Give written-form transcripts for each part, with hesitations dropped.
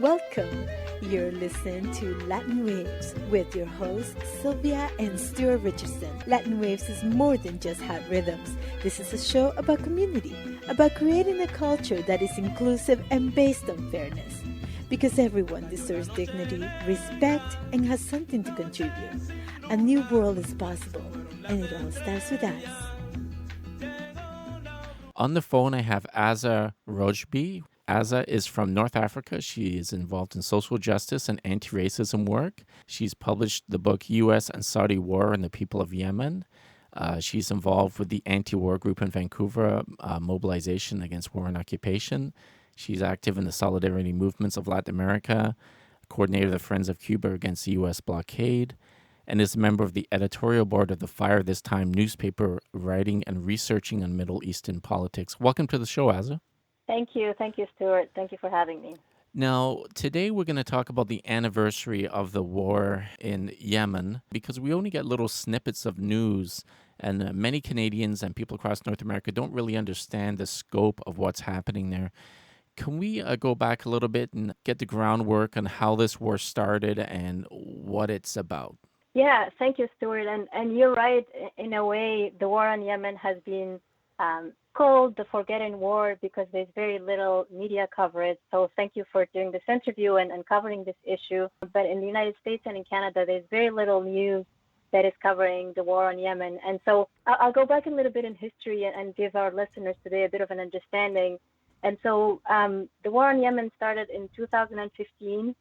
Welcome. You're listening to Latin Waves with your hosts, Sylvia and Stuart Richardson. Latin Waves is more than just hot rhythms. This is a show about community, about creating a culture that is inclusive and based on fairness. Because everyone deserves dignity, respect, and has something to contribute. A new world is possible, and it all starts with us. On the phone, I have Azza Rojbi. Azza is from North Africa. She is involved in social justice and anti-racism work. She's published the book U.S. and Saudi War and the People of Yemen. She's involved with the anti-war group in Vancouver, Mobilization Against War Occupation. She's active in the solidarity movements of Latin America, coordinator of the Friends of Cuba against the U.S. Blockade, and is a member of the editorial board of the Fire This Time newspaper, writing and researching on Middle Eastern politics. Welcome to the show, Azza. Thank you, Stuart. Thank you for having me. Now, today we're going to talk about the anniversary of the war in Yemen, because we only get little snippets of news, and many Canadians and people across North America don't really understand the scope of what's happening there. Can we go back a little bit and get the groundwork on how this war started and what it's about? Yeah, thank you, Stuart. And you're right. In a way, the war on Yemen has been called the Forgotten War because there's very little media coverage. So thank you for doing this interview and covering this issue. But in the United States and in Canada, there's very little news that is covering the war on Yemen. And so I'll go back a little bit in history and give our listeners today a bit of an understanding. And so the war on Yemen started in 2015.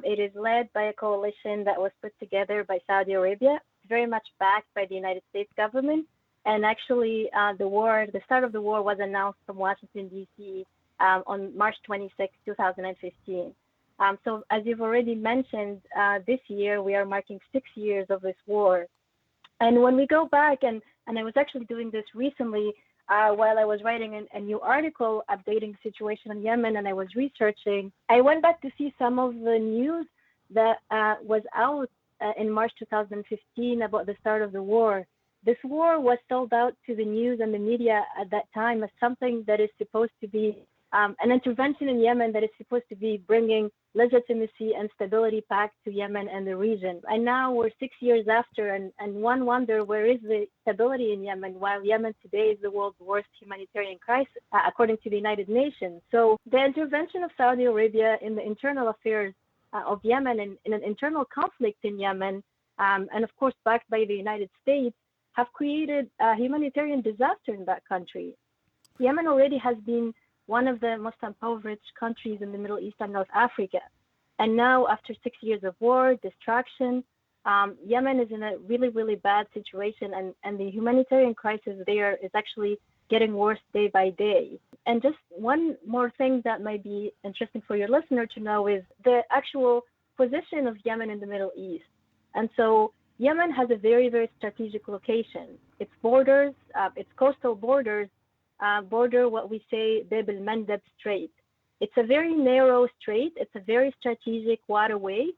It is led by a coalition that was put together by Saudi Arabia, very much backed by the United States government. And actually, the start of the war was announced from Washington, D.C. On March 26, 2015. So as you've already mentioned, this year we are marking 6 years of this war. And when we go back, and I was actually doing this recently, while I was writing a new article updating the situation in Yemen and I was researching, I went back to see some of the news that was out in March 2015 about the start of the war. This war was sold out to the news and the media at that time as something that is supposed to be an intervention in Yemen that is supposed to be bringing legitimacy and stability back to Yemen and the region. And now we're 6 years after, and one wonder, where is the stability in Yemen, while Yemen today is the world's worst humanitarian crisis, according to the United Nations. So the intervention of Saudi Arabia in the internal affairs of Yemen and in an internal conflict in Yemen, and of course backed by the United States, have created a humanitarian disaster in that country. Yemen already has been one of the most impoverished countries in the Middle East and North Africa. And now, after 6 years of war, destruction, Yemen is in a really, really bad situation, and the humanitarian crisis there is actually getting worse day by day. And just one more thing that might be interesting for your listener to know is the actual position of Yemen in the Middle East. And so Yemen has a very, very strategic location. Its borders, its coastal borders, border what we say Bab el-Mandeb Strait. It's a very narrow strait. It's a very strategic waterway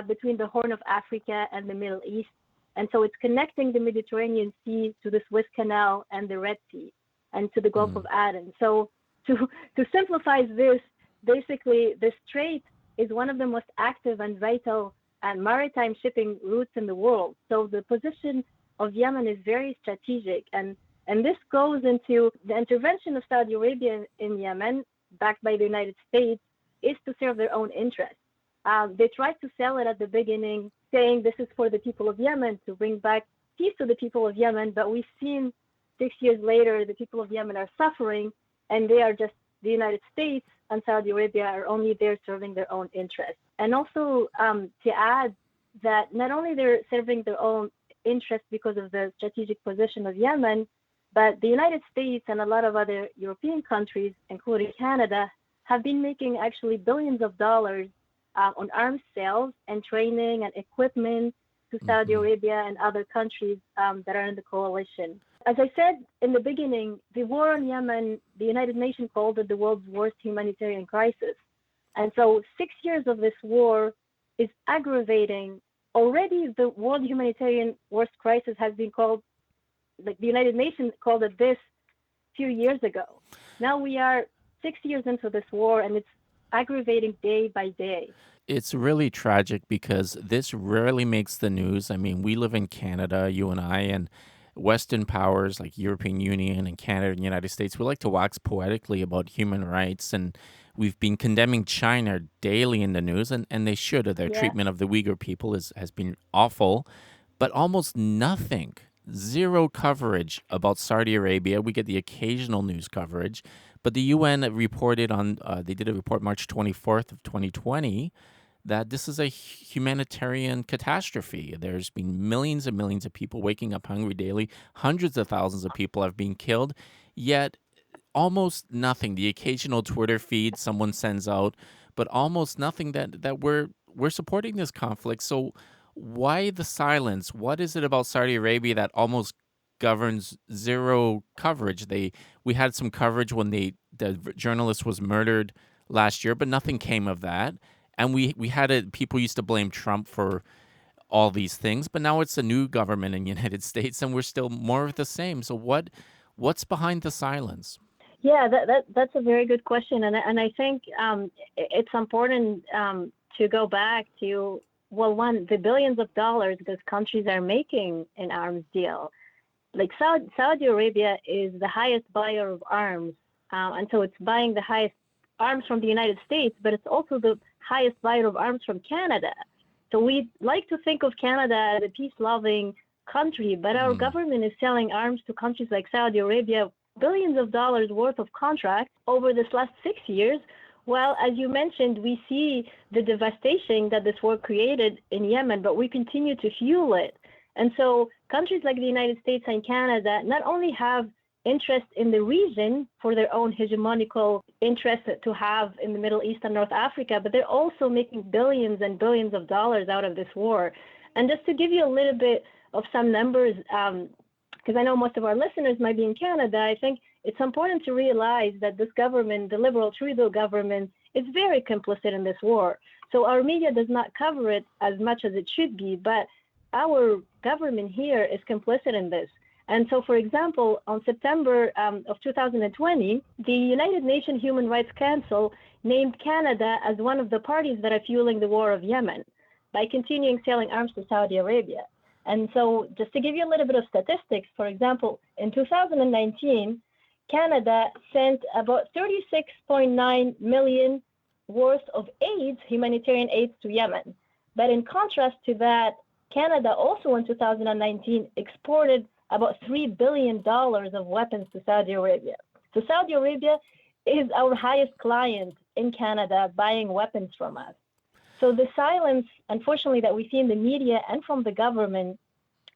between the Horn of Africa and the Middle East. And so it's connecting the Mediterranean Sea to the Suez Canal and the Red Sea and to the Gulf of Aden. So to simplify this, basically the strait is one of the most active and vital and maritime shipping routes in the world. So the position of Yemen is very strategic. And this goes into the intervention of Saudi Arabia in Yemen, backed by the United States, is to serve their own interests. They tried to sell it at the beginning, saying this is for the people of Yemen, to bring back peace to the people of Yemen. But we've seen 6 years later, the people of Yemen are suffering, and they are just, the United States and Saudi Arabia are only there serving their own interests. And also to add that not only they're serving their own interests because of the strategic position of Yemen, but the United States and a lot of other European countries, including Canada, have been making actually billions of dollars on arms sales and training and equipment to Saudi Arabia and other countries that are in the coalition. As I said in the beginning, the war on Yemen, the United Nations called it the world's worst humanitarian crisis. And so 6 years of this war is aggravating. Already the world humanitarian worst crisis has been called, like the United Nations called it this a few years ago. Now we are 6 years into this war, and it's aggravating day by day. It's really tragic because this rarely makes the news. I mean, we live in Canada, you and I, and Western powers like European Union and Canada and United States, we like to wax poetically about human rights, and we've been condemning China daily in the news, and they should. Their Yeah. treatment of the Uyghur people has been awful, but almost nothing, zero coverage about Saudi Arabia. We get the occasional news coverage, but the UN reported on, they did a report March 24th of 2020 that this is a humanitarian catastrophe. There's been millions and millions of people waking up hungry daily. Hundreds of thousands of people have been killed, yet almost nothing. The occasional Twitter feed someone sends out, but almost nothing that we're supporting this conflict. So why the silence? What is it about Saudi Arabia that almost governs zero coverage? We had some coverage when the journalist was murdered last year, but nothing came of that. And we had it. People used to blame Trump for all these things, but now it's a new government in the United States, and we're still more of the same. So what's behind the silence? Yeah, that's a very good question, and I think it's important to go back to, well, one, the billions of dollars these countries are making in arms deal. Like Saudi Arabia is the highest buyer of arms, and so it's buying the highest arms from the United States, but it's also the highest buyer of arms from Canada. So we like to think of Canada as a peace-loving country, but our government is selling arms to countries like Saudi Arabia, billions of dollars worth of contracts over this last 6 years. Well, as you mentioned, we see the devastation that this war created in Yemen, but we continue to fuel it. And so countries like the United States and Canada not only have interest in the region for their own hegemonical interest to have in the Middle East and North Africa, but they're also making billions and billions of dollars out of this war. And just to give you a little bit of some numbers, because I know most of our listeners might be in Canada, I think it's important to realize that this government, the Liberal Trudeau government, is very complicit in this war. So our media does not cover it as much as it should be, but our government here is complicit in this. And so, for example, on September of 2020, the United Nations Human Rights Council named Canada as one of the parties that are fueling the war of Yemen by continuing selling arms to Saudi Arabia. And so just to give you a little bit of statistics, for example, in 2019, Canada sent about 36.9 million worth of aids, humanitarian aids to Yemen. But in contrast to that, Canada also in 2019 exported about $3 billion of weapons to Saudi Arabia. So Saudi Arabia is our highest client in Canada buying weapons from us. So the silence, unfortunately, that we see in the media and from the government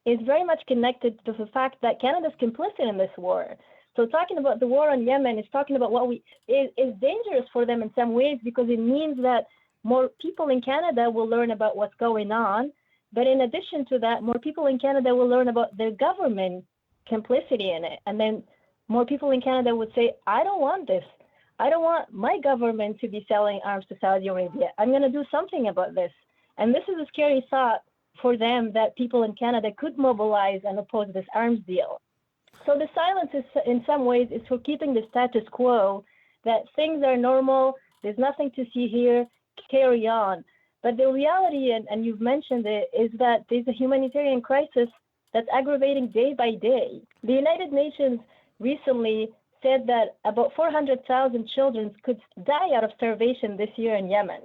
is very much connected to the fact that Canada is complicit in this war. So talking about the war on Yemen is talking about what is dangerous for them in some ways, because it means that more people in Canada will learn about what's going on. But in addition to that, more people in Canada will learn about their government complicity in it. And then more people in Canada would say, I don't want this. I don't want my government to be selling arms to Saudi Arabia. I'm going to do something about this. And this is a scary thought for them, that people in Canada could mobilize and oppose this arms deal. So the silence is, in some ways, is for keeping the status quo, that things are normal, there's nothing to see here, carry on. But the reality, and you've mentioned it, is that there's a humanitarian crisis that's aggravating day by day. The United Nations recently said that about 400,000 children could die out of starvation this year in Yemen.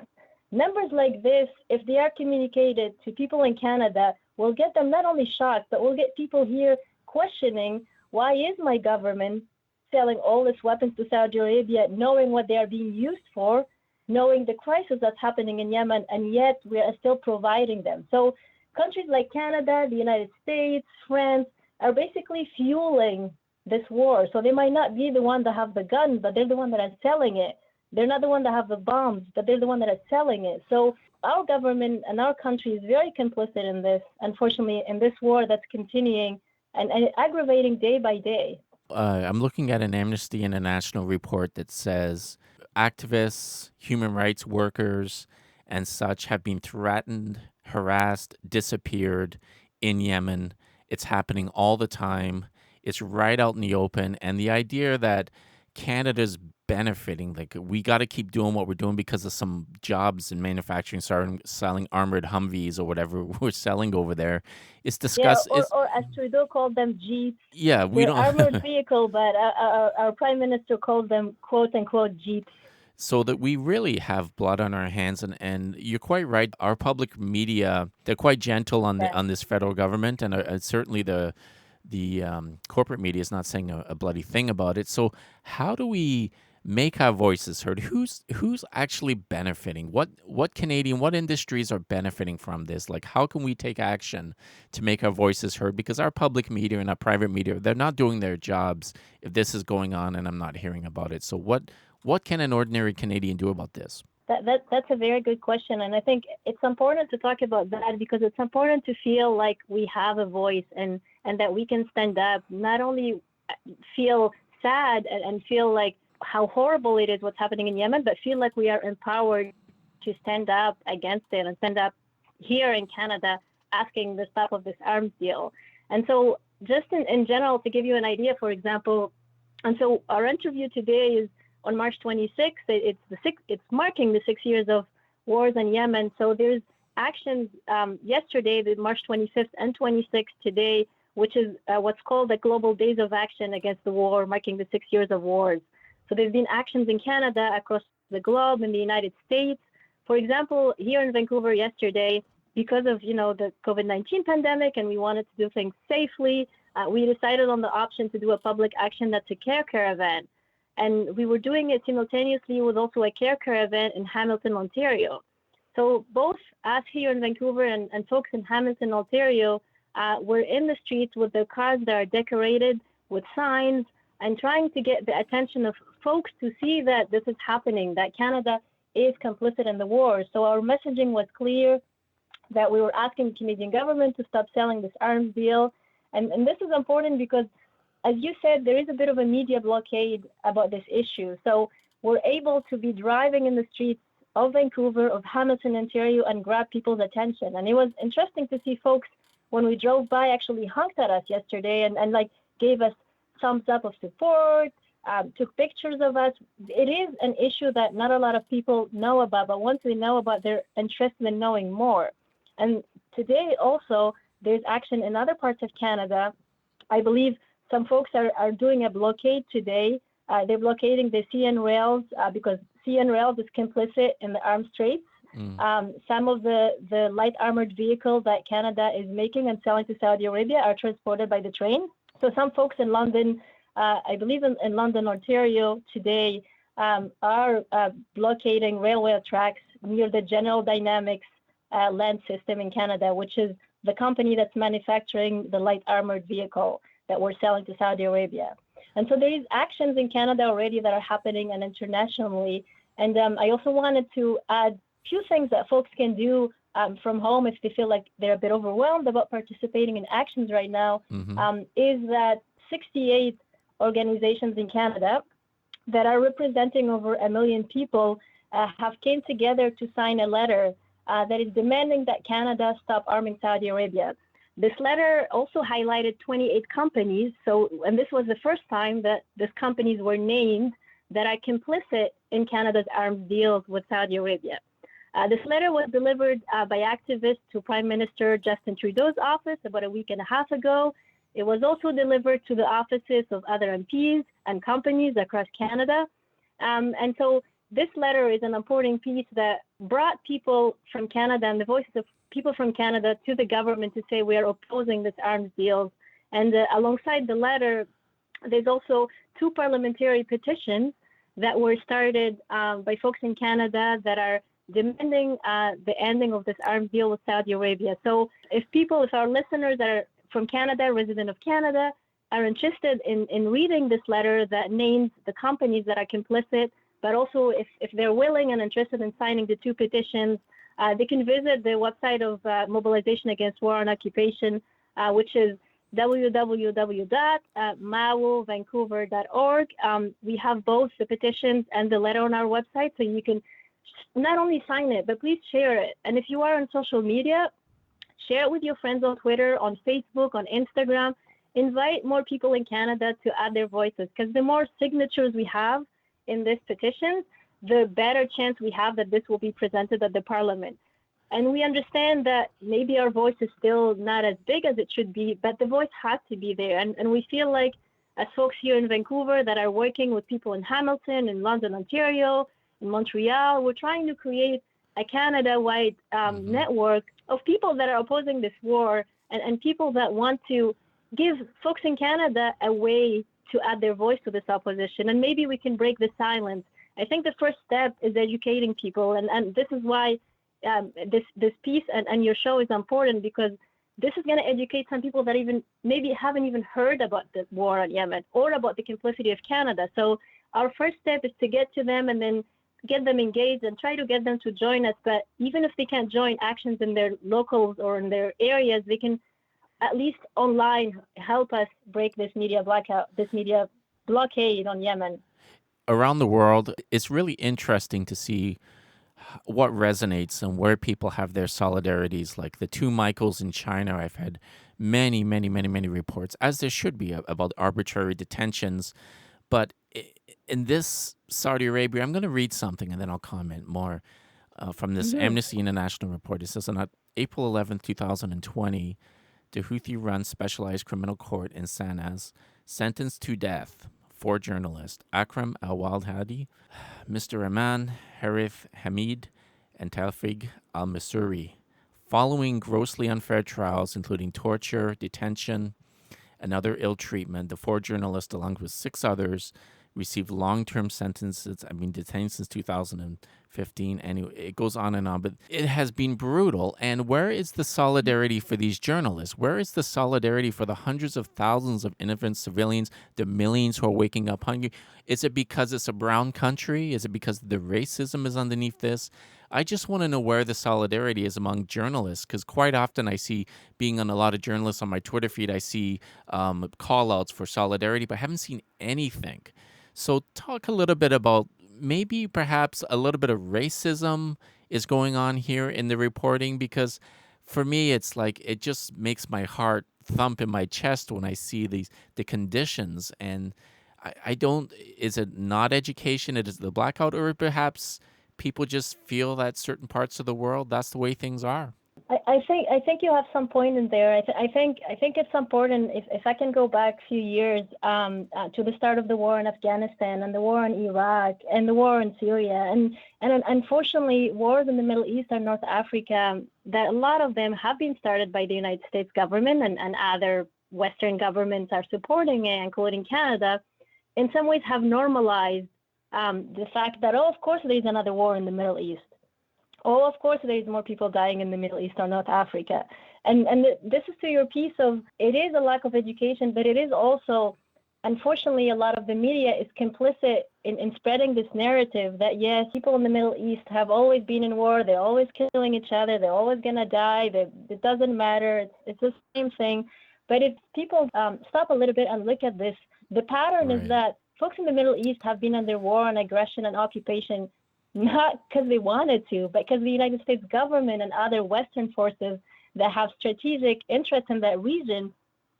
Numbers like this, if they are communicated to people in Canada, will get them not only shocked, but will get people here questioning, why is my government selling all these weapons to Saudi Arabia, knowing what they are being used for, knowing the crisis that's happening in Yemen, and yet we are still providing them. So countries like Canada, the United States, France are basically fueling this war. So they might not be the one that have the guns, but they're the one that are selling it. They're not the one that have the bombs, but they're the one that are selling it. So our government and our country is very complicit in this, unfortunately, in this war that's continuing and aggravating day by day. I'm looking at an Amnesty International report that says activists, human rights workers, and such have been threatened, harassed, disappeared in Yemen. It's happening all the time. It's right out in the open. And the idea that Canada's benefiting? Like, we got to keep doing what we're doing because of some jobs in manufacturing, starting selling armored Humvees or whatever we're selling over there. It's Yeah, discussed. or as Trudeau called them, Jeeps. Yeah, we They're don't. armored vehicle, but our prime minister called them quote unquote Jeeps. So that we really have blood on our hands, and you're quite right. Our public media, they're quite gentle on Yeah. on this federal government, and certainly the corporate media is not saying a bloody thing about it. So how do we make our voices heard? Who's actually benefiting? What industries are benefiting from this? Like, how can we take action to make our voices heard? Because our public media and our private media, they're not doing their jobs if this is going on and I'm not hearing about it. So what can an ordinary Canadian do about this? That's a very good question, and I think it's important to talk about that because it's important to feel like we have a voice and that we can stand up, not only feel sad and feel like how horrible it is what's happening in Yemen, but feel like we are empowered to stand up against it and stand up here in Canada asking the stop of this arms deal. And so just in general, to give you an idea, for example, and so our interview today is on March 26th. It's marking the 6 years of wars in Yemen. So there's actions yesterday, the March 25th and 26th today, which is what's called the Global Days of Action Against the War, marking the 6 years of wars. So there's been actions in Canada, across the globe, in the United States. For example, here in Vancouver yesterday, because of the COVID-19 pandemic, and we wanted to do things safely, we decided on the option to do a public action that's a care caravan. And we were doing it simultaneously with also a care caravan in Hamilton, Ontario. So both us here in Vancouver and folks in Hamilton, Ontario, were in the streets with their cars that are decorated with signs and trying to get the attention of folks to see that this is happening, that Canada is complicit in the war. So our messaging was clear that we were asking the Canadian government to stop selling this arms deal. And this is important because, as you said, there is a bit of a media blockade about this issue. So we're able to be driving in the streets of Vancouver, of Hamilton, Ontario, and grab people's attention. And it was interesting to see folks, when we drove by, actually honked at us yesterday and like gave us thumbs up of support, took pictures of us. It is an issue that not a lot of people know about, but once they know about, they're interested in knowing more. And today also, there's action in other parts of Canada. I believe some folks are doing a blockade today. They're blockading the CN rails because CN rails is complicit in the arms trade. Some of the light armored vehicles that Canada is making and selling to Saudi Arabia are transported by the train. So some folks in London, I believe in London, Ontario today, are blockading railway tracks near the General Dynamics land system in Canada, which is the company that's manufacturing the light armored vehicle that we're selling to Saudi Arabia. And so there is actions in Canada already that are happening and internationally. And I also wanted to add a few things that folks can do from home if they feel like they're a bit overwhelmed about participating in actions right now, is that 68 organizations in Canada that are representing over 1 million people have came together to sign a letter that is demanding that Canada stop arming Saudi Arabia. This letter also highlighted 28 companies. And this was the first time that these companies were named that are complicit in Canada's arms deals with Saudi Arabia. This letter was delivered by activists to Prime Minister Justin Trudeau's office about a week and a half ago. It was also delivered to the offices of other MPs and companies across Canada. And so this letter is an important piece that brought people from Canada and the voices of people from Canada to the government to say we are opposing this arms deals. And alongside the letter, there's also 2 parliamentary petitions that were started by folks in Canada that are demanding the ending of this arms deal with Saudi Arabia. So if our listeners that are from Canada, resident of Canada, are interested in reading this letter that names the companies that are complicit, but also if they're willing and interested in signing the 2 petitions, they can visit the website of Mobilization Against War Occupation, which is www.mawvancouver.org. We have both the petitions and the letter on our website, so you can not only sign it, but please share it. And if you are on social media, share it with your friends on Twitter, on Facebook, on Instagram. Invite more people in Canada to add their voices, because the more signatures we have, in this petition, the better chance we have that this will be presented at the parliament. And we understand that maybe our voice is still not as big as it should be, but the voice has to be there. And we feel like, as folks here in Vancouver that are working with people in Hamilton, in London, Ontario, in Montreal, we're trying to create a Canada-wide network of people that are opposing this war and people that want to give folks in Canada a way to add their voice to this opposition. And maybe we can break the silence. I think the first step is educating people. And this is why this piece and your show is important, because this is going to educate some people that even maybe haven't even heard about the war on Yemen or about the complicity of Canada. So our first step is to get to them and then get them engaged and try to get them to join us. But even if they can't join actions in their locals or in their areas, they can at least online help us break this media blackout, this media blockade on Yemen. Around the world, it's really interesting to see what resonates and where people have their solidarities. Like the two Michaels in China, I've had many reports, as there should be, about arbitrary detentions. But in this Saudi Arabia, I'm going to read something and then I'll comment more from this Amnesty International report. It says on April 11th, 2020, the Houthi-run specialized criminal court in Sanaz sentenced to death 4 journalists, Akram al-Waldhadi, Mr. Aman Harith Hamid, and Tawfiq al-Masuri, following grossly unfair trials, including torture, detention, and other ill treatment. The 4 journalists, along with 6 others, received long-term sentences. Detained since 2015. Anyway, it goes on and on, but it has been brutal. And where is the solidarity for these journalists? Where is the solidarity for the hundreds of thousands of innocent civilians, the millions who are waking up hungry? Is it because it's a brown country? Is it because the racism is underneath this? I just want to know where the solidarity is among journalists, because quite often I see, being on a lot of journalists on my Twitter feed, I see call-outs for solidarity, but I haven't seen anything. So talk a little bit about maybe perhaps a little bit of racism is going on here in the reporting, because for me, it's like it just makes my heart thump in my chest when I see the conditions. And I don't, is it not education? It is the blackout, or perhaps people just feel that certain parts of the world, that's the way things are? I think you have some point in there. I think it's important, if I can go back a few years to the start of the war in Afghanistan and the war in Iraq and the war in Syria, and unfortunately wars in the Middle East and North Africa, that a lot of them have been started by the United States government and other Western governments are supporting it, including Canada, in some ways have normalized the fact that, of course there's another war in the Middle East. Oh, of course, there's more people dying in the Middle East or North Africa. And this is to your piece of, it is a lack of education, but it is also, unfortunately, a lot of the media is complicit in spreading this narrative that, yes, people in the Middle East have always been in war. They're always killing each other. They're always going to die. It doesn't matter. It's the same thing. But if people stop a little bit and look at this, the pattern is that folks in the Middle East have been under war and aggression and occupation not because they wanted to, but because the United States government and other Western forces that have strategic interests in that region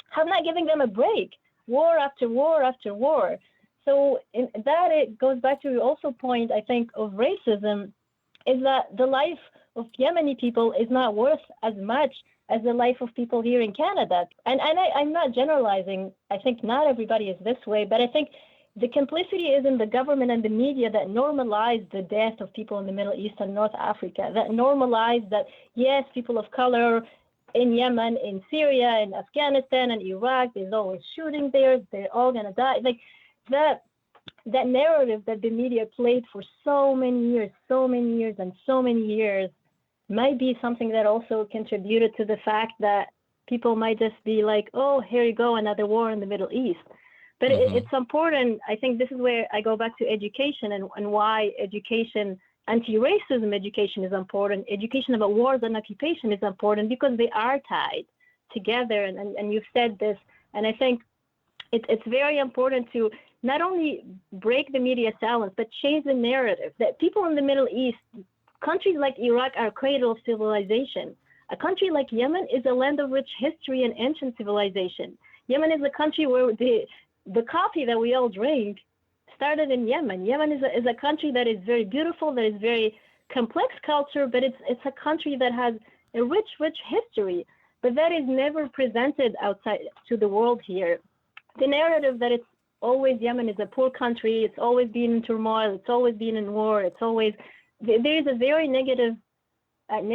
have not given them a break, war after war after war. So in that, it goes back to your also point, I think, of racism, is that the life of Yemeni people is not worth as much as the life of people here in Canada. And I'm not generalizing. I think not everybody is this way, but I think the complicity is in the government and the media that normalize the death of people in the Middle East and North Africa, that normalize that, yes, people of color in Yemen, in Syria, in Afghanistan, and Iraq, there's always shooting there, they're all going to die. Like that narrative that the media played for so many years and so many years might be something that also contributed to the fact that people might just be like, oh, here you go, another war in the Middle East. But it's important. I think this is where I go back to education and why education, anti-racism education is important. Education about wars and occupation is important because they are tied together. And you've said this, and I think it's very important to not only break the media silence, but change the narrative that people in the Middle East, countries like Iraq are cradle of civilization. A country like Yemen is a land of rich history and ancient civilization. Yemen is a country where the coffee that we all drink started in Yemen. Yemen is a country that is very beautiful, that is very complex culture, but it's a country that has a rich history, but that is never presented outside to the world here. The narrative that it's always Yemen is a poor country, it's always been in turmoil, it's always been in war, there is a very negative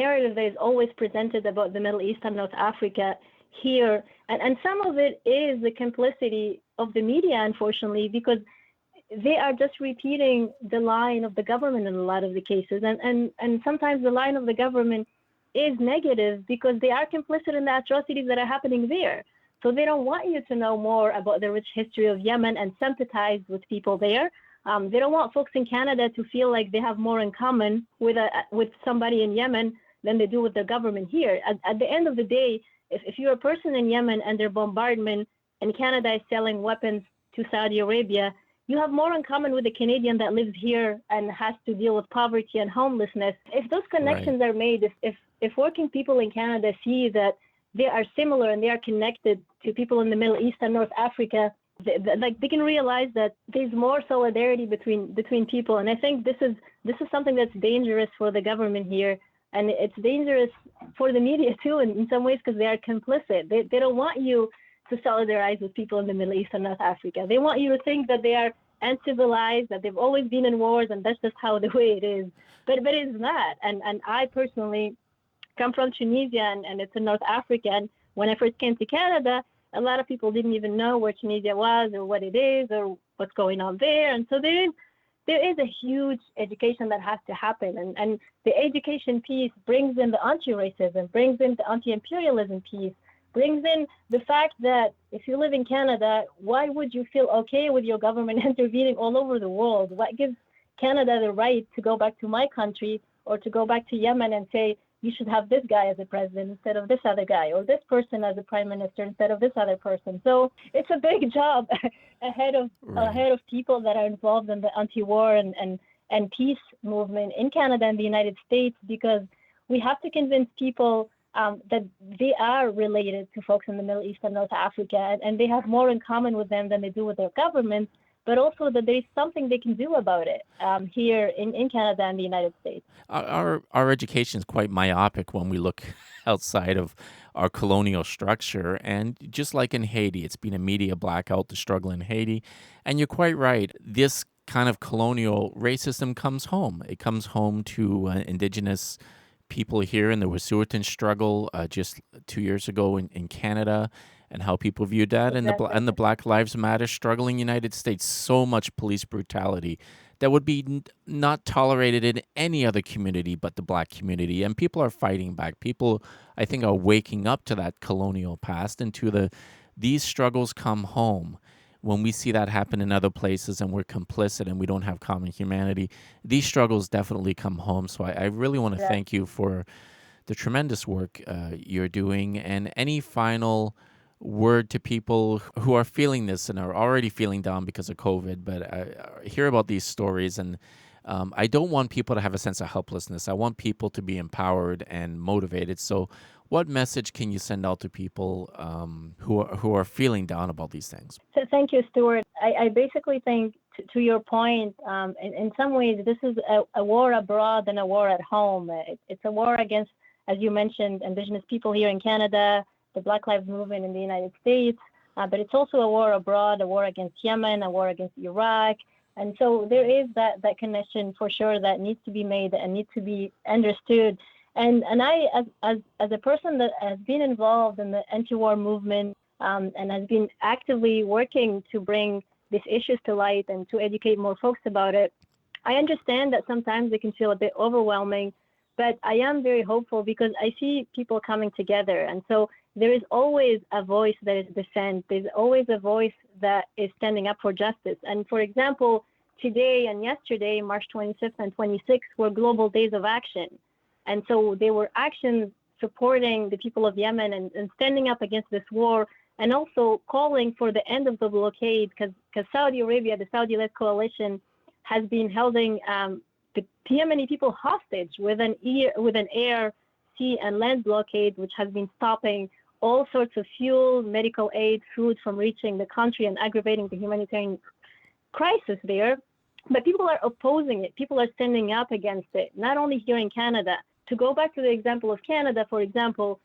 narrative that is always presented about the Middle East and North Africa here. And some of it is the complicity of the media, unfortunately, because they are just repeating the line of the government in a lot of the cases. And sometimes the line of the government is negative because they are complicit in the atrocities that are happening there. So they don't want you to know more about the rich history of Yemen and sympathize with people there. They don't want folks in Canada to feel like they have more in common with somebody in Yemen than they do with the government here. At the end of the day, if you're a person in Yemen under bombardment and Canada is selling weapons to Saudi Arabia, you have more in common with the Canadian that lives here and has to deal with poverty and homelessness. If those connections are made, if working people in Canada see that they are similar and they are connected to people in the Middle East and North Africa, they can realize that there's more solidarity between people. And I think this is something that's dangerous for the government here, and it's dangerous for the media too in some ways because they are complicit. They don't want you to solidarize with people in the Middle East and North Africa. They want you to think that they are uncivilized, that they've always been in wars, and that's just how the way it is. But it's not. And I personally come from Tunisia, and it's in North Africa. And when I first came to Canada, a lot of people didn't even know where Tunisia was or what it is or what's going on there. And so there is a huge education that has to happen. And the education piece brings in the anti-racism, brings in the anti-imperialism piece, brings in the fact that if you live in Canada, why would you feel okay with your government intervening all over the world? What gives Canada the right to go back to my country or to go back to Yemen and say, you should have this guy as a president instead of this other guy, or this person as a prime minister instead of this other person? So it's a big job ahead of people that are involved in the anti-war and peace movement in Canada and the United States, because we have to convince people that they are related to folks in the Middle East and North Africa, and they have more in common with them than they do with their governments, but also that there is something they can do about it here in Canada and the United States. Our education is quite myopic when we look outside of our colonial structure. And just like in Haiti, it's been a media blackout, the struggle in Haiti. And you're quite right. This kind of colonial racism comes home. It comes home to Indigenous people here in the Wet'suwet'en struggle just 2 years ago in Canada, and how people viewed that, exactly. and the Black Lives Matter struggle in the United States. So much police brutality that would be not tolerated in any other community but the Black community. And people are fighting back. People, I think, are waking up to that colonial past and to these struggles come home. When we see that happen in other places and we're complicit and we don't have common humanity, these struggles definitely come home. So I really want to thank you for the tremendous work you're doing. And any final word to people who are feeling this and are already feeling down because of COVID, but I hear about these stories, and I don't want people to have a sense of helplessness. I want people to be empowered and motivated. So what message can you send out to people who are feeling down about these things? So thank you, Stuart. I basically think, to your point, in some ways, this is a war abroad and a war at home. It's a war against, as you mentioned, Indigenous people here in Canada, the Black Lives Movement in the United States, but it's also a war abroad, a war against Yemen, a war against Iraq. And so there is that connection for sure that needs to be made and needs to be understood. And I, as a person that has been involved in the anti-war movement and has been actively working to bring these issues to light and to educate more folks about it, I understand that sometimes it can feel a bit overwhelming, but I am very hopeful because I see people coming together. And so there is always a voice that is dissent. There's always a voice that is standing up for justice. And for example, today and yesterday, March 25th and 26th, were global days of action. And so there were actions supporting the people of Yemen and standing up against this war, and also calling for the end of the blockade, because Saudi Arabia, the Saudi-led coalition, has been holding the Yemeni people hostage with an air, sea, and land blockade, which has been stopping all sorts of fuel, medical aid, food from reaching the country and aggravating the humanitarian crisis there, but people are opposing it. People are standing up against it, not only here in Canada. To go back to the example of Canada, for example,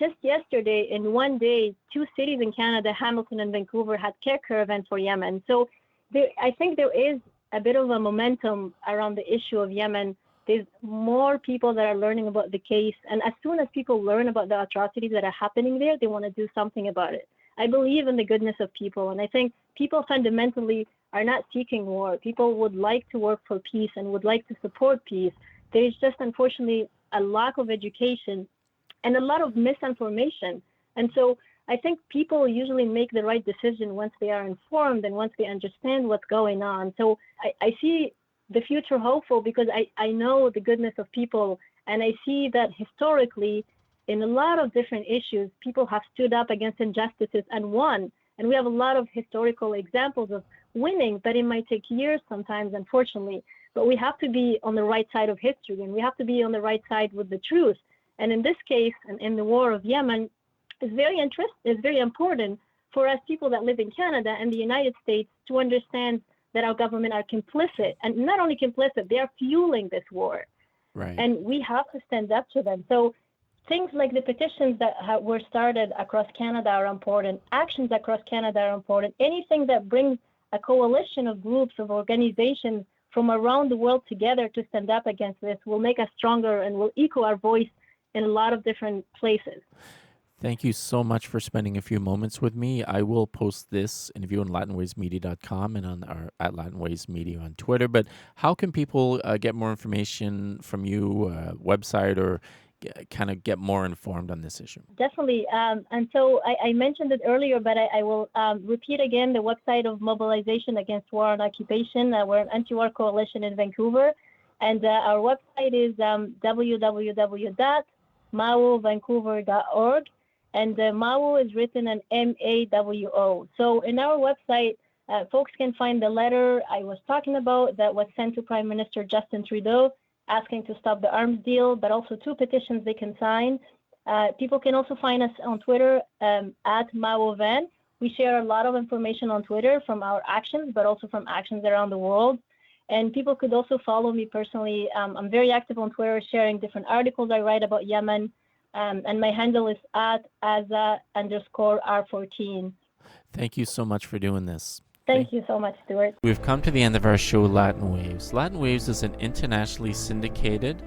just yesterday, in one day, 2 cities in Canada, Hamilton and Vancouver, had care caravans for Yemen. So I think there is a bit of a momentum around the issue of Yemen. There's more people that are learning about the case. And as soon as people learn about the atrocities that are happening there, they want to do something about it. I believe in the goodness of people. And I think people fundamentally are not seeking war. People would like to work for peace and would like to support peace. There's just, unfortunately, a lack of education and a lot of misinformation. And so I think people usually make the right decision once they are informed and once they understand what's going on. So I see the future hopeful because I know the goodness of people, and I see that historically in a lot of different issues, people have stood up against injustices and won. And we have a lot of historical examples of winning, but it might take years sometimes, unfortunately. But we have to be on the right side of history, and we have to be on the right side with the truth. And in this case, and in the war of Yemen, it's very important for us people that live in Canada and the United States to understand that our government are complicit, and not only complicit, they are fueling this war. Right. And we have to stand up to them. So things like the petitions that were started across Canada are important. Actions across Canada are important. Anything that brings a coalition of groups, of organizations from around the world together to stand up against this will make us stronger and will echo our voice in a lot of different places. Thank you so much for spending a few moments with me. I will post this interview on LatinWavesMedia.com and on our at LatinWavesMedia on Twitter. But how can people get more information from you, website, or kind of get more informed on this issue? Definitely. And so I mentioned it earlier, but I will repeat again the website of Mobilization Against War Occupation. We're an anti-war coalition in Vancouver. And our website is www.mawovancouver.org. And Mawo is written in MAWO. So in our website, folks can find the letter I was talking about that was sent to Prime Minister Justin Trudeau asking to stop the arms deal, but also 2 petitions they can sign. People can also find us on Twitter at MawoVan. We share a lot of information on Twitter from our actions, but also from actions around the world. And people could also follow me personally. I'm very active on Twitter, sharing different articles I write about Yemen. And my handle is at Azza_R14. Thank you so much for doing this. Thank you so much, Stuart. We've come to the end of our show, Latin Waves. Latin Waves is an internationally syndicated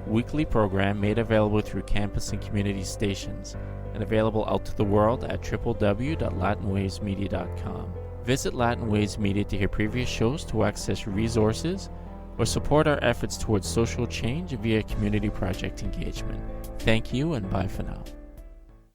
weekly program made available through campus and community stations and available out to the world at www.latinwavesmedia.com. Visit Latin Waves Media to hear previous shows, to access resources, or support our efforts towards social change via community project engagement. Thank you, and bye for now.